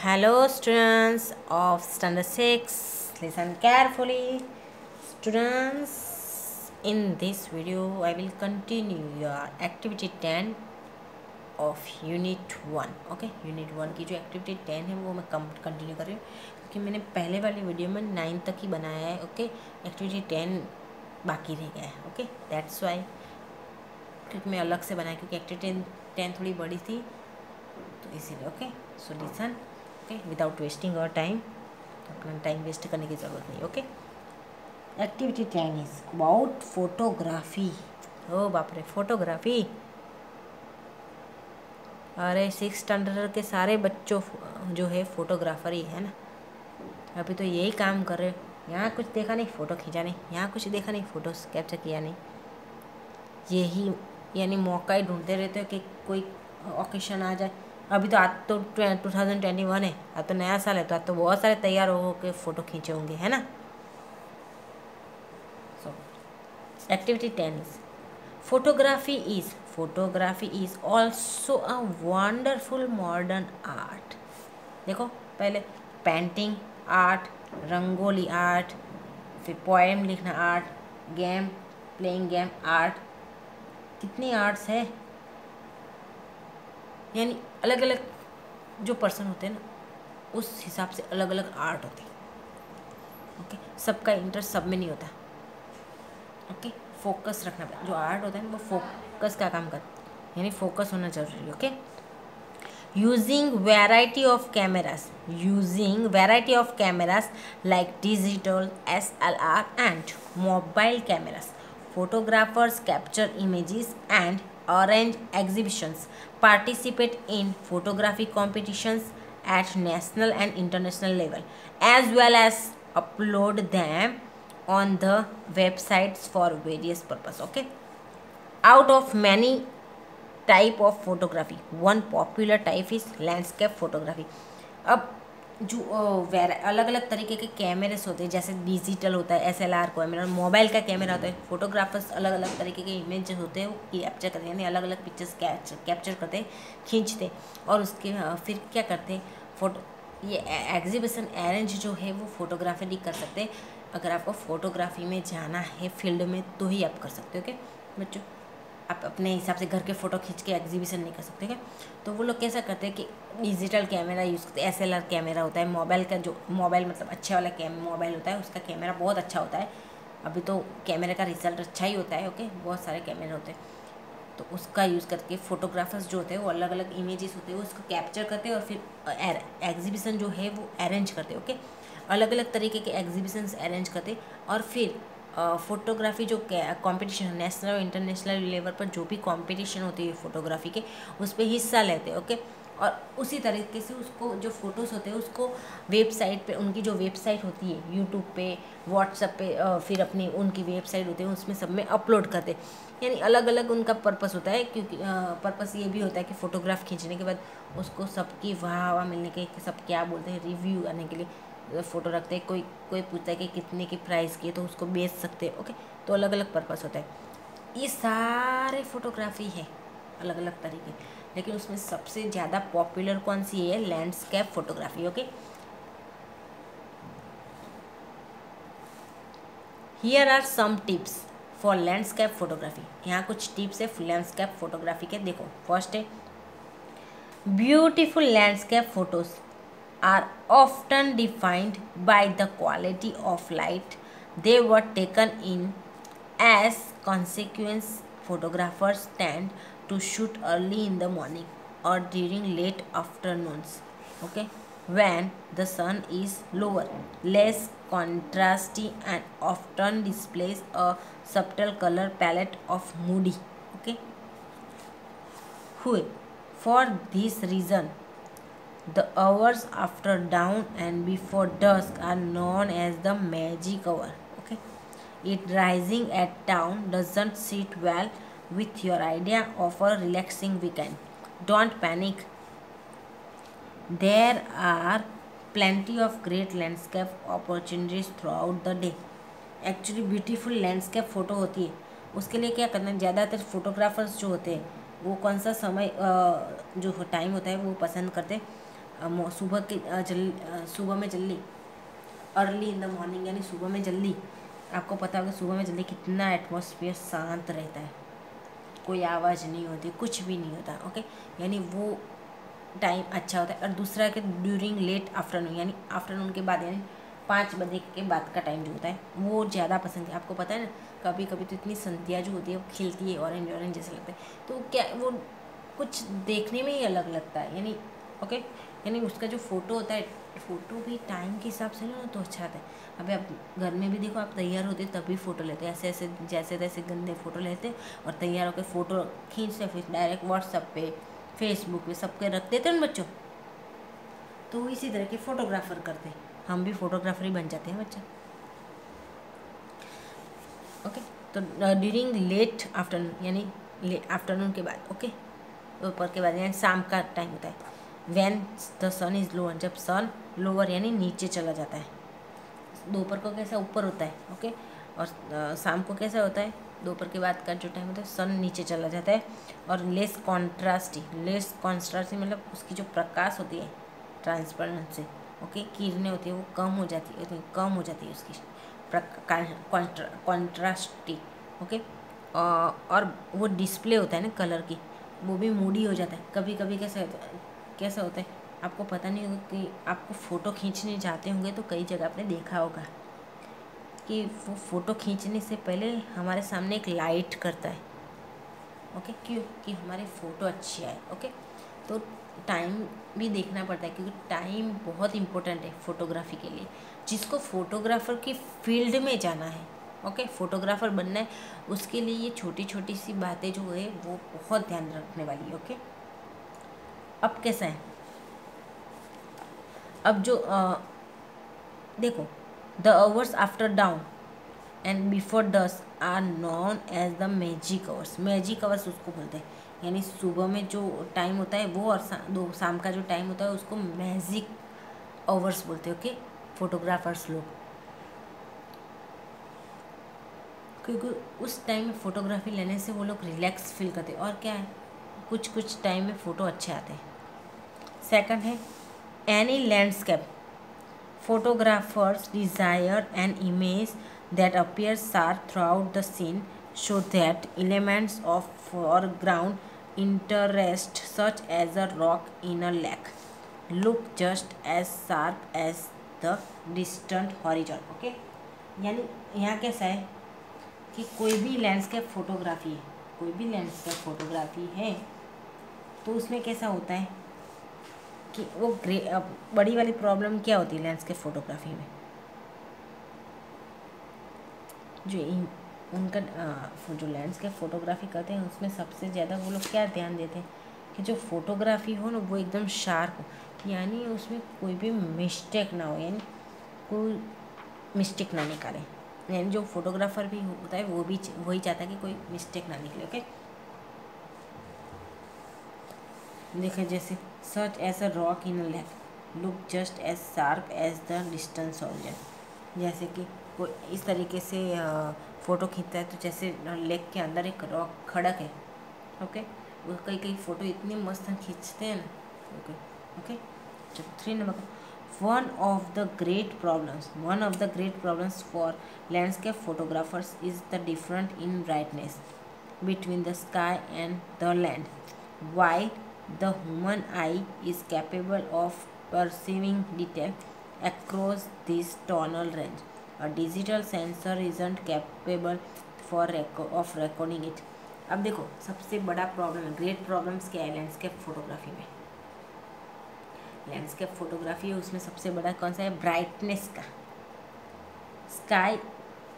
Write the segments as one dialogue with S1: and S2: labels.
S1: Hello students of standard 6, listen carefully. Students, in this video I will continue your activity 10 of unit 1. Okay, unit 1 की जो activity 10 है वो मैं continue कर रही हूँ क्योंकि मैंने पहले वाली वीडियो में 9 तक ही बनाया है. ओके, एक्टिविटी 10 बाकी रह गया है. ओके, दैट्स वाई, क्योंकि मैं अलग से बनाया क्योंकि एक्टिविटी 10 थोड़ी बड़ी थी तो इसीलिए. Okay, so listen. Okay, without wasting our time, अपना टाइम वेस्ट करने की ज़रूरत नहीं. Okay, activity 10 is about photography. ओ बाप रे, फोटोग्राफी. अरे 6 स्टैंडर्ड के सारे बच्चों जो है फोटोग्राफर ही है ना. अभी तो यही काम कर रहे हो. यहाँ कुछ देखा नहीं, फ़ोटो खींचा नहीं. यहाँ कुछ देखा नहीं, फ़ोटो कैप्चर किया नहीं. यही यानी मौका ही ढूंढते रहते हो कि कोई ओकेशन आ जाए. अभी तो आज तो 2021 है, आज तो नया साल है, तो आज तो बहुत सारे तैयार हो के फ़ोटो खींचे होंगे, है ना. सो activity 10 is photography is also a wonderful modern art. देखो, पहले पेंटिंग आर्ट, रंगोली आर्ट, फिर पोएम लिखना art, game playing game art. कितनी आर्ट्स है. यानी अलग अलग जो पर्सन होते हैं ना उस हिसाब से अलग अलग आर्ट होती है. ओके, सबका इंटरेस्ट सब में नहीं होता. ओके, फोकस रखना पड़ेगा. जो आर्ट होता है ना वो फोकस का काम करता है, यानी फोकस होना जरूरी है. Okay, using variety of cameras like digital, SLR and mobile cameras, photographers capture images and arrange exhibitions, participate in photography competitions at national and international level, as well as upload them on the websites for various purpose. Okay, out of many type of photography, one popular type is landscape photography. अब जो अलग अलग तरीके के cameras होते हैं, जैसे digital होता है, SLR कैमरा, मोबाइल का कैमरा होता है. फोटोग्राफर्स अलग अलग तरीके के इमेज होते हैं वो कैप्चर करते हैं, यानी अलग अलग पिक्चर्स कैप्चर करते हैं, खींचते, और उसके फिर क्या करते हैं, फोटो ये एग्जीबिशन अरेंज जो है वो फोटोग्राफी कर सकते हैं. अगर आपको फोटोग्राफी में जाना है फील्ड में तो ही आप कर सकते हो. ओके बच्चों, आप अपने हिसाब से घर के फ़ोटो खींच के एग्जीबिशन नहीं कर सकते क्या. तो वो लोग कैसा करते हैं कि डिजिटल कैमरा यूज़ करते हैं. SLR कैमरा होता है, मोबाइल का जो मोबाइल मतलब अच्छे वाला मोबाइल होता है, उसका कैमरा बहुत अच्छा होता है. अभी तो कैमरे का रिजल्ट अच्छा ही होता है. ओके, बहुत सारे कैमरे होते हैं तो उसका यूज़ करके फोटोग्राफर्स जो होते हैं वो अलग अलग इमेजेस होते हैं उसको कैप्चर करते हैं और फिर एग्जीबिशन जो है वो अरेंज करते हैं. ओके, अलग अलग तरीके के एग्जीबिशंस अरेंज करते और फिर फ़ोटोग्राफी जो कंपटीशन नेशनल और इंटरनेशनल लेवल पर जो भी कंपटीशन होती है फ़ोटोग्राफी के, उस पर हिस्सा लेते हैं. ओके, और उसी तरीके से उसको जो फ़ोटोज़ होते हैं उसको वेबसाइट पे, उनकी जो वेबसाइट होती है यूट्यूब पे, व्हाट्सएप पे, फिर अपनी उनकी वेबसाइट होती है उसमें सब में अपलोड करते. यानी अलग अलग उनका पर्पस होता है, क्योंकि पर्पस ये भी होता है कि फ़ोटोग्राफ खींचने के बाद उसको सबकी वाह मिलने के, सब क्या बोलते हैं, रिव्यू आने के लिए फ़ोटो रखते हैं. कोई पूछता है कि कितने की प्राइस की है तो उसको बेच सकते हैं. ओके, तो अलग अलग पर्पस होता है. ये सारे फोटोग्राफी है अलग अलग तरीके, लेकिन उसमें सबसे ज़्यादा पॉपुलर कौन सी है, landscape photography. Okay, here are some tips for landscape photography. यहाँ कुछ टिप्स है लैंडस्केप फोटोग्राफी के. देखो, फर्स्ट है beautiful landscape photos are often defined by the quality of light they were taken in. As consequence, photographers tend to shoot early in the morning or during late afternoons, okay, when the sun is lower, less contrasty, and often displays a subtle color palette of moody. Okay, for this reason the hours after dawn and before dusk are known as the magic hour. Okay, it rising at dawn doesn't sit well with your idea of a relaxing weekend. Don't panic, there are plenty of great landscape opportunities throughout the day. Actually beautiful landscape photo होती है, उसके लिए क्या करना है, ज़्यादातर photographers जो होते हैं वो कौन सा समय जो टाइम होता है वो पसंद करते हैं सुबह के सुबह में जल्दी, अर्ली इन द मॉर्निंग यानी सुबह में जल्दी, आपको पता होगा सुबह में जल्दी कितना एटमॉस्फेयर शांत रहता है, कोई आवाज़ नहीं होती, कुछ भी नहीं होता। ओके, यानी वो टाइम अच्छा होता है। और दूसरा कि ड्यूरिंग लेट आफ्टरनून, यानी आफ्टरनून के बाद, यानी 5 बजे के बाद का टाइम जो होता है वो ज़्यादा पसंद है। आपको पता है ना, कभी कभी तो इतनी संध्या जो होती है वो खिलती है, ऑरेंज ऑरेंज जैसे लगता है, तो क्या वो कुछ देखने में ही अलग लगता है। यानी ओके, यानी उसका जो फ़ोटो होता है, फ़ोटो भी टाइम के हिसाब से ना तो अच्छा आता है। अभी आप घर में भी देखो, आप तैयार होते तभी फ़ोटो लेते, ऐसे ऐसे जैसे तैसे गंदे फ़ोटो लेते और तैयार होकर फ़ोटो खींचते, फिर डायरेक्ट व्हाट्सएप पे, फेसबुक पे सबके रख देते हैं बच्चों। तो इसी तरह के फोटोग्राफर करते हैं, हम भी फोटोग्राफर ही बन जाते हैं बच्चा। ओके, तो ड्यूरिंग लेट आफ्टरनून, यानी आफ्टरनून के बाद, ओके, दोपहर के बाद यानी शाम का टाइम होता है। When the sun is lower, जब सन लोअर यानी नीचे चला जाता है। दोपहर को कैसा ऊपर होता है, ओके, और शाम को कैसा होता है, दोपहर के बाद का जो टाइम होता है सन नीचे चला जाता है। और लेस कॉन्ट्रास्टी मतलब उसकी जो प्रकाश होती है, ट्रांसपेरेंसी, ओके, किरणें होती है वो कम हो जाती है उसकी कॉन्ट्रास्टी, ओके। और वो डिस्प्ले होता है ना कलर की, वो भी मूडी हो जाता है। कभी कभी कैसा होता है, आपको पता नहीं होगा कि आपको फ़ोटो खींचने जाते होंगे तो कई जगह आपने देखा होगा कि वो फ़ोटो खींचने से पहले हमारे सामने एक लाइट करता है, ओके, क्यों, कि हमारी फ़ोटो अच्छी आए। ओके, तो टाइम भी देखना पड़ता है, क्योंकि टाइम बहुत इम्पोर्टेंट है फोटोग्राफी के लिए। जिसको फोटोग्राफर की फील्ड में जाना है, ओके, फोटोग्राफर बनना है, उसके लिए ये छोटी छोटी सी बातें जो है वो बहुत ध्यान रखने वाली है। ओके, अब कैसा है, अब जो देखो, the hours after dawn and before dusk are known as the magic hours. Magic hours उसको बोलते हैं, यानी सुबह में जो टाइम होता है वो, और शाम का जो टाइम होता है उसको मैजिक आवर्स बोलते हैं। ओके, फोटोग्राफर्स लोग, क्योंकि उस टाइम में फ़ोटोग्राफी लेने से वो लोग रिलैक्स फील करते हैं। और क्या है, कुछ टाइम में फ़ोटो अच्छे आते हैं। सेकंड है any landscape, photographers desire an image that appears sharp throughout the scene, so that elements of foreground interest such as a rock in a lake look just as sharp as the distant horizon। okay, यानी यहाँ कैसा है कि कोई भी landscape photography है तो उसमें कैसा होता है कि वो बड़ी वाली प्रॉब्लम क्या होती है लैंडस्केप फोटोग्राफी में, उनका जो लैंडस्केप फोटोग्राफी करते हैं उसमें सबसे ज़्यादा वो लोग क्या ध्यान देते हैं कि जो फोटोग्राफी हो ना वो एकदम शार्प हो, यानी उसमें कोई भी मिस्टेक ना हो, यानी कोई मिस्टेक ना निकाले। यानी जो फोटोग्राफर भी होता है वो भी वही चाहता है कि कोई मिस्टेक ना निकले। ओके, देखिए जैसे such as a rock in a lake look just as sharp as the distance object. जैसे कि कोई इस तरीके से फ़ोटो खींचता है तो जैसे लेक के अंदर एक रॉक खड़क है। ओके, वो कई फ़ोटो इतनी मस्त खींचते हैं ना। ओके ओके, चलो 3 नंबर का, one of the great problems for landscape photographers is the different in brightness between the sky and the land. While the human eye is capable of perceiving detail across this tonal range, a digital sensor isn't capable of recording it. अब देखो सबसे बड़ा problem, great problems क्या है landscape photography में। Landscape photography है उसमें सबसे बड़ा कौन सा है, ब्राइटनेस का। स्काई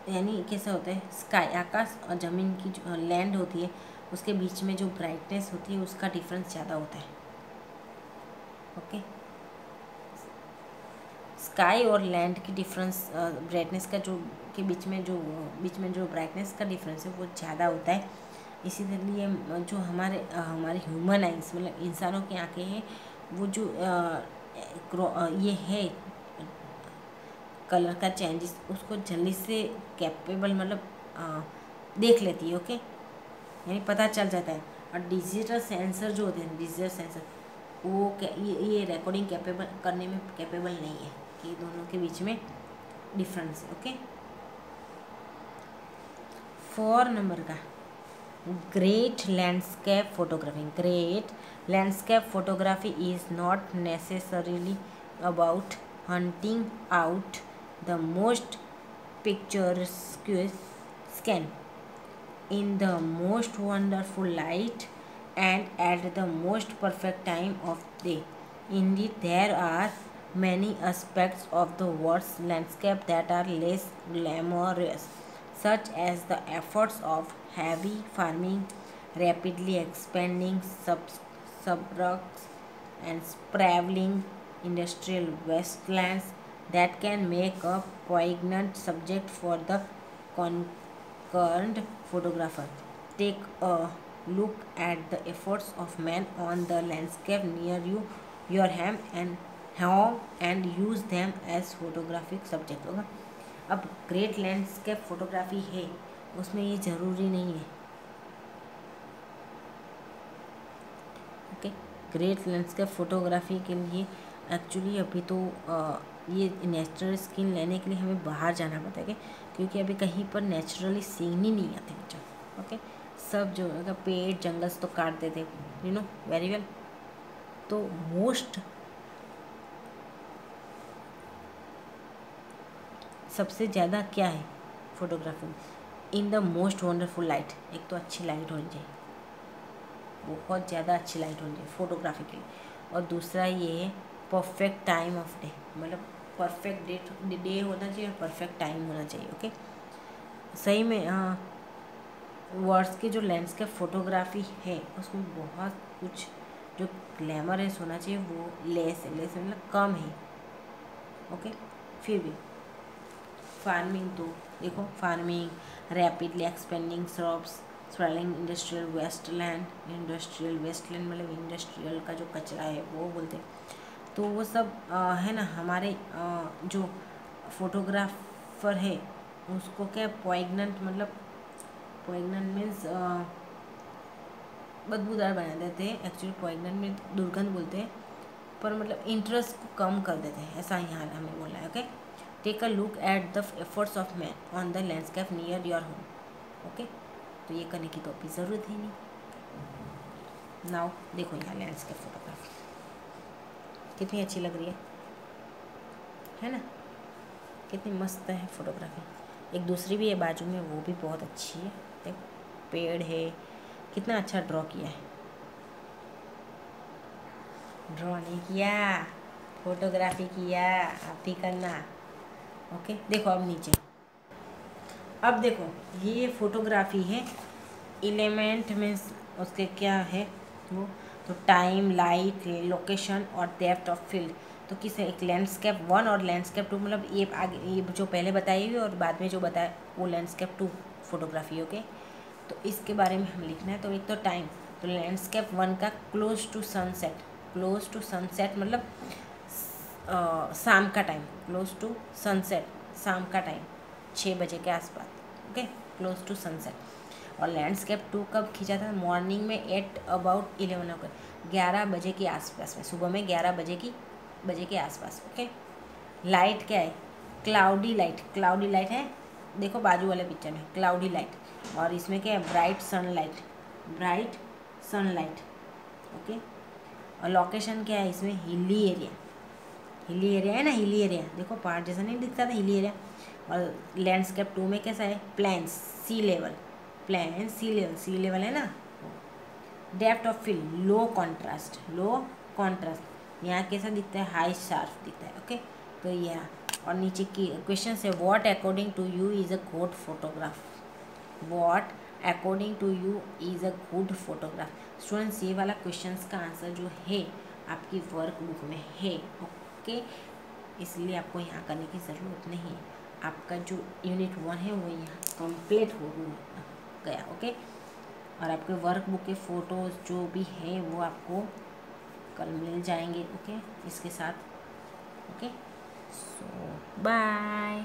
S1: यानी कैसा होता है, स्काई आकाश और ज़मीन की जो लैंड होती है उसके बीच में जो ब्राइटनेस होती है उसका डिफरेंस ज़्यादा होता है। ओके, स्काई और लैंड की डिफरेंस ब्राइटनेस का जो के बीच में जो ब्राइटनेस का डिफरेंस है वो ज़्यादा होता है। इसीलिए जो हमारे ह्यूमन आइज मतलब इंसानों की आँखें हैं वो जो ये है कलर का चेंजेस उसको जल्दी से कैपेबल मतलब देख लेती है। ओके, यानी पता चल जाता है। और डिजिटल सेंसर जो होते हैं, डिजिटल सेंसर वो ये रिकॉर्डिंग कैपेबल करने में कैपेबल नहीं है, कि दोनों के बीच में डिफरेंस है। ओके, 4 नंबर का great landscape photography. Great landscape photography is not necessarily about hunting out the most picturesque scan in the most wonderful light and at the most perfect time of day. Indeed, there are many aspects of the world's landscape that are less glamorous, such as the efforts of heavy farming, rapidly expanding suburbs, and sprawling industrial wastelands that can make a poignant subject for the concerned photographer. Take a look at the efforts of man on the landscape near your home and use them as photographic subject होगा। अब great landscape photography है, उसमें ये ज़रूरी नहीं है। Okay, great landscape photography के लिए एक्चुअली अभी तो ये नेचुरल स्किन लेने के लिए हमें बाहर जाना पड़ता है, क्योंकि अभी कहीं पर नेचुरली सीन ही नहीं आते बच्चों। ओके, सब जो है पेड़ जंगल तो काट देते, यू नो वेरी वेल। तो मोस्ट सबसे ज़्यादा क्या है फोटोग्राफी में, in the most wonderful light. एक तो अच्छी लाइट होनी चाहिए, बहुत ज़्यादा अच्छी लाइट होनी चाहिए फोटोग्राफी के लिए, और दूसरा ये है परफेक्ट टाइम ऑफ डे, मतलब परफेक्ट डे होना चाहिए और परफेक्ट टाइम होना चाहिए। ओके, सही में वर्ड्स की जो लैंडस्केप फोटोग्राफी है उसमें बहुत कुछ जो ग्लैमरस होना चाहिए वो लेस मतलब कम है। ओके, फिर भी फार्मिंग तो देखो, farming, rapidly expanding shrubs, swelling industrial wasteland मतलब इंडस्ट्रियल का जो कचरा है वो बोलते हैं। तो वो सब है ना, हमारे जो फोटोग्राफर है उसको क्या पॉइग्नेंट, मतलब पॉइग्नेंट मीन्स बदबूदार बना देते हैं। एक्चुअली पॉइग्नेंट में दुर्गंध बोलते हैं, पर मतलब इंटरेस्ट को कम कर देते हैं, ऐसा यहाँ हमें बोलना है। Okay, take a look at the efforts of man on the landscape near your home. Okay, तो ये करने की तो अभी ज़रूरत ही नहीं। नाउ देखो यहाँ लैंडस्केप फोटोग्राफी कितनी अच्छी लग रही है ना, कितनी मस्त है फोटोग्राफी। एक दूसरी भी है बाजू में, वो भी बहुत अच्छी है। देख, पेड़ है, कितना अच्छा ड्रॉ किया है। ड्रॉ नहीं किया, फोटोग्राफी किया, आप भी करना। ओके, देखो अब नीचे, अब देखो ये फोटोग्राफी है। एलिमेंट में उसके क्या है वो, तो टाइम, लाइट, लोकेशन और डेप्थ ऑफ फील्ड। तो किस है, एक लैंडस्केप 1 और लैंडस्केप 2, मतलब ये आगे ये जो पहले बताई हुई और बाद में जो बताया वो लैंडस्केप 2 फोटोग्राफी। ओके, तो इसके बारे में हम लिखना है। तो एक तो टाइम, तो लैंडस्केप 1 का close to sunset. Close to sunset मतलब शाम का टाइम, क्लोज टू सनसेट शाम का टाइम 6 बजे के आसपास। Okay, close to sunset. और लैंडस्केप 2 कब खींचा था, मॉर्निंग में एट अबाउट 11 o'clock, 11 बजे के आसपास में, सुबह में 11 बजे के आसपास। ओके, लाइट क्या है, क्लाउडी लाइट। क्लाउडी लाइट है, देखो बाजू वाले पिक्चर में क्लाउडी लाइट। और इसमें क्या है, bright sunlight, bright sunlight. Okay, और लोकेशन क्या है इसमें, हिली एरिया। हिली एरिया है ना, हिली एरिया देखो पहाड़ जैसा नहीं दिखता था, हिली एरिया। और लैंडस्केप 2 में कैसा है, प्लेन्स, सी लेवल, प्लेन सी लेवल है ना। Depth of field, low contrast, low contrast. यहाँ कैसा दिखता है, हाई शार्प दिखता है। ओके, तो यह और नीचे की क्वेश्चन है, what according to you is a good photograph. What according to you is a good photograph. Students, ये वाला क्वेश्चंस का आंसर जो है आपकी वर्क बुक में है। ओके, इसलिए आपको यहाँ करने की ज़रूरत नहीं है। आपका जो यूनिट 1 है वो यहाँ कंप्लीट हो गया। ओके, और आपके वर्क बुक के फ़ोटोज़ जो भी हैं वो आपको कल मिल जाएंगे। ओके, इसके साथ। ओके, सो बाय।